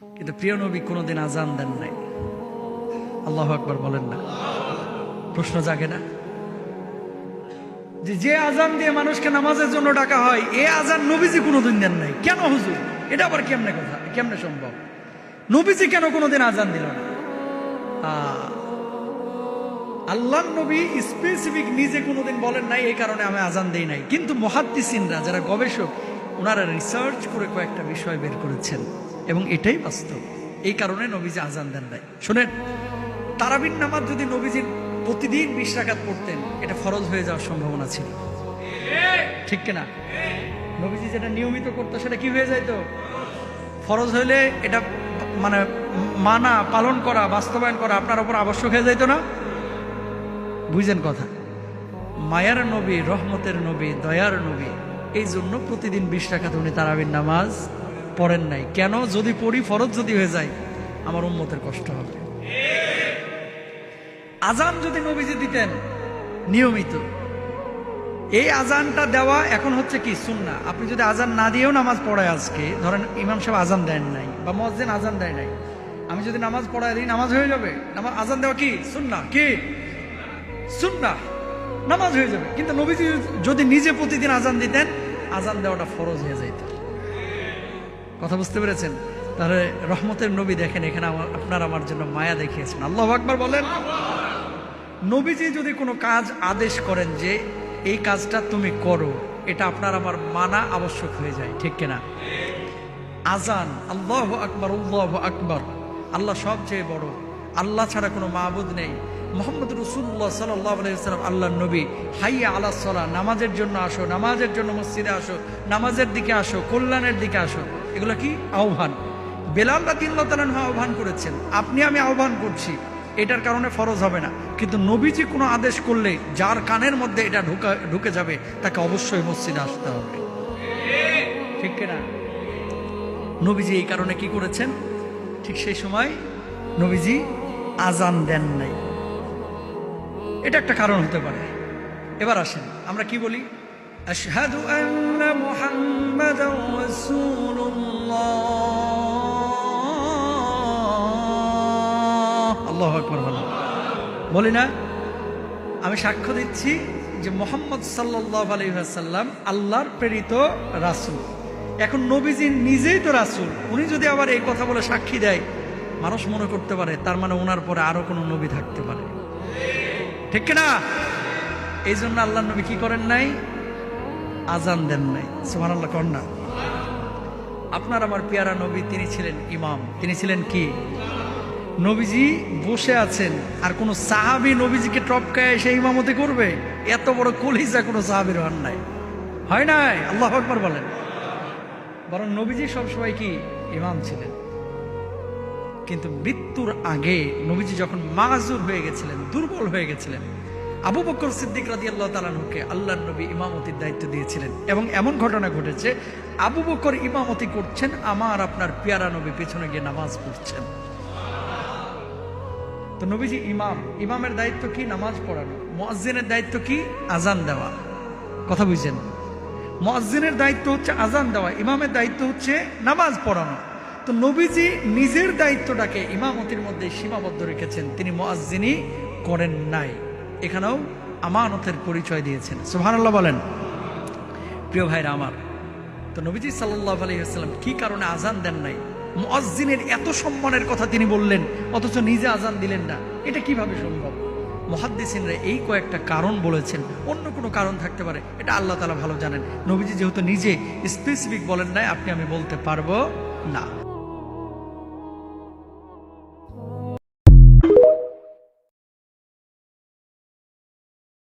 কিন্তু প্রিয় নবী কোনোদিন আজান দেন নাই। আল্লাহু আকবার বলেন না? প্রশ্ন জাগে না যে আজান দিয়ে মানুষকে নামাজের জন্য ডাকা হয়, এ আজান নবীজি কোনোদিন দেন নাই কেন হুজুর? এটা আবার কেমনে কথা, কেমনে সম্ভব? নবীজি কেন কোনোদিন আজান দিল না? আল্লাহ নবী স্পেসিফিক নিজে কোনোদিন বলেন নাই এই কারণে আমি আজান দেই নাই, কিন্তু মুহাদ্দিসিনরা যারা গবেষক ওনারা রিসার্চ করে কয়েকটা বিষয় বের করেছেন এবং এটাই বাস্তব। এই কারণে নবীজি আজান দেন নাই। শুনেন, তারাবির নামাজ যদি নবীজির প্রতিদিন 20 রাকাত পড়তেন, এটা ফরজ হয়ে যাওয়ার সম্ভাবনা ছিল, ঠিক কিনা? নবীজি যেটা নিয়মিত করতো সেটা কি হয়ে যাইতো? ফরজ হইলে এটা মানে মানা, পালন করা, বাস্তবায়ন করা আপনার উপর আবশ্যক হয়ে যাইতো না? বুঝেন কথা? মায়ার নবী, রহমতের নবী, দয়ার নবী, এই জন্য প্রতিদিন 20 রাকাত উনি তারাবির নামাজ পড়েন নাই। কেন? যদি পড়ি, ফরজ যদি হয়ে যায়, আমার উম্মতের কষ্ট হবে। আজান যদি নবীজি দিতেন নিয়মিত, এই আজানটা দেওয়া এখন হচ্ছে কি সুন্নাহ। আপনি যদি আজান না দিয়েও নামাজ পড়ায়, আজকে ধরেন ইমাম সাহেব আজান দেন নাই বা মুয়াজ্জিন আজান দেয় নাই, আমি যদি নামাজ পড়ায় দিই, নামাজ হয়ে যাবে। আজান দেওয়া কি সুন্নাহ? কি সুন্নাহ? নামাজ হয়ে যাবে। কিন্তু নবীজি যদি নিজে প্রতিদিন আজান দিতেন, আজান দেওয়াটা ফরজ হয়ে যেত। কথা বুঝতে পেরেছেন? তাহলে রহমতের নবী দেখেন, এখানে আপনার আমার জন্য মায়া দেখিয়েছেন। আল্লাহু আকবার বলেন। নবীজি যদি কোনো কাজ আদেশ করেন যে এই কাজটা তুমি করো, এটা আপনার আমার মানা আবশ্যক হয়ে যায়, ঠিক কিনা? আজান, আল্লাহু আকবার, আল্লাহু আকবার, আল্লাহ সবচেয়ে বড়, আল্লাহ ছাড়া কোনো মাবুদ নেই, মুহাম্মদ রাসূলুল্লাহ সাল্লাল্লাহু আলাইহি ওয়াসাল্লাম আল্লাহর নবী, হাইয়া আলাস সালাহ, নামাজের জন্য আসো, নামাজের জন্য মসজিদে আসো, নামাজের দিকে আসো, কল্যাণের দিকে আসো, এগুলো কি আহ্বান। বেলাল রাদিয়াল্লাহু তাআলা আহ্বান করেছেন, আপনি আমি আহ্বান করছি, এটার কারণে ফরজ হবে না। কিন্তু নবীজি কোনো আদেশ করলে যার কানের মধ্যে এটা ঢুকে যাবে, তাকে অবশ্যই মসজিদে আসতে হবে, ঠিক কিনা? নবীজি এই কারণে কি করেছেন? ঠিক সেই সময় নবীজি আজান দেন নাই। এটা একটা কারণ হতে পারে। এবার আসেন, আমরা কি বলি? আশহাদু আন্না মুহাম্মাদার রাসূলুল্লাহ, আল্লাহু আকবার বলি না? আমি সাক্ষ্য দিচ্ছি যে মুহাম্মদ সাল্লাল্লাহু আলাইহি ওয়াসাল্লাম আল্লাহর প্রেরিত রাসূল। এখন নবীজি নিজেই তো রাসূল, উনি যদি আবার এই কথা বলে সাক্ষী দেয়, মানুষ মনে করতে পারে তার মানে ওনার পরে আরো কোনো নবী থাকতে পারে, ঠিক কিনা? এই জন্য আল্লাহ নবী কি করেন নাই? আজান দেন নাই। সুবহানাল্লাহ করেন না? আপনার আমার পেয়ারা নবী, তিনি ছিলেন ইমাম। তিনি ছিলেন কি? নবীজি বসে আছেন, আর কোন সাহাবী নবীজিকে টপকায় এসে ইমামতি করবে? এত বড় কলিজা কোনো সাহাবীর হন নাই, হয় নাই? আল্লাহু আকবার বলেন। বরং নবীজি সবসময় কি ইমাম ছিলেন। কিন্তু মৃত্যুর আগে নবীজি যখন মাজুর হয়ে গেছিলেন, দুর্বল হয়ে গেছিলেন, আবু বকর সিদ্দিক রাদিয়াল্লাহু তাআলা আনহুকে আল্লাহর নবী ইমামতির দায়িত্ব দিয়েছিলেন। এবং এমন ঘটনা ঘটেছে, আবু বকর ইমামতি করছেন, আমার আপনার পেয়ারা নবী পেছনে গিয়ে নামাজ পড়ছেন। তো নবীজি ইমাম, ইমামের দায়িত্ব কি? নামাজ পড়ানো। মুয়াজ্জিনের দায়িত্ব কি? আজান দেওয়া। কথা বুঝছেন? মুয়াজ্জিনের দায়িত্ব হচ্ছে আজান দেওয়া, ইমামের দায়িত্ব হচ্ছে নামাজ পড়ানো। তো নবীজি নিজের দায়িত্বটাকে ইমামতির মধ্যে সীমাবদ্ধ রেখেছেন, তিনি মুয়াজ্জিনই করেন নাই। এখানেও আমানতের পরিচয় দিয়েছেন। সুবহানাল্লাহ বলেন। প্রিয় ভাইরা আমার, তো নবীজি সাল্লাল্লাহু আলাইহি ওয়াসাল্লাম কি কারণে আজান দেন নাই? মুয়াজ্জিনের এত সম্মানের কথা তিনি বললেন, অথচ নিজে আজান দিলেন না, এটা কিভাবে সম্ভব? মুহাদ্দিসিনরা এই কয়েকটা কারণ বলেছেন, অন্য কোনো কারণ থাকতে পারে, এটা আল্লাহ তাআলা ভালো জানেন। নবীজি যেহেতু নিজে স্পেসিফিক বলেন নাই, আপনি আমি বলতে পারবো না।